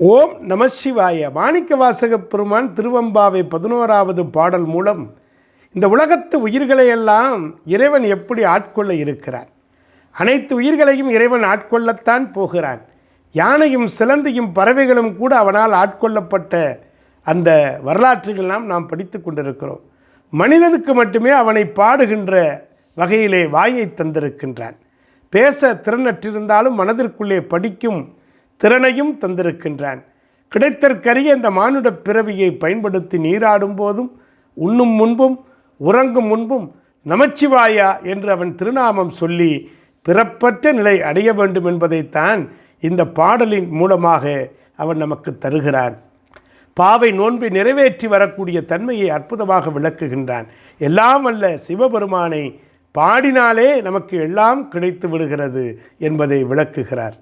ஓம் நம சிவாய. மாணிக்கவாசக பெருமான் திருவம்பாவை 11வது பாடல் மூலம் இந்த உலகத்து உயிர்களையெல்லாம் இறைவன் எப்படி ஆட்கொள்ள இருக்கிறான். அனைத்து உயிர்களையும் இறைவன் ஆட்கொள்ளத்தான் போகிறான். யானையும் சிலந்தியும் பறவைகளும் கூட அவனால் ஆட்கொள்ளப்பட்ட அந்த வரலாற்றுகளெல்லாம் நாம் படித்து கொண்டிருக்கிறோம். மனிதனுக்கு மட்டுமே அவனை பாடுகின்ற வகையிலே வாயை தந்திருக்கின்றான். பேச திறனற்றிருந்தாலும் மனதிற்குள்ளே படிக்கும் திறனையும் தந்திருக்கின்றான். கிடைத்தற்கரிய இந்த மானுட பிறவியை பயன்படுத்தி நீராடும் போதும் உண்ணும் முன்பும் உறங்கும் முன்பும் நமச்சிவாயா என்று அவன் திருநாமம் சொல்லி பிறப்பற்ற நிலை அடைய வேண்டும் என்பதைத்தான் இந்த பாடலின் மூலமாக அவன் நமக்கு தருகிறான். பாவை நோன்பை நிறைவேற்றி வரக்கூடிய தன்மையை அற்புதமாக விளக்குகின்றான். எல்லாம் வல்ல சிவபெருமானை பாடினாலே நமக்கு எல்லாம் கிடைத்து விடுகிறது என்பதை விளக்குகிறார்.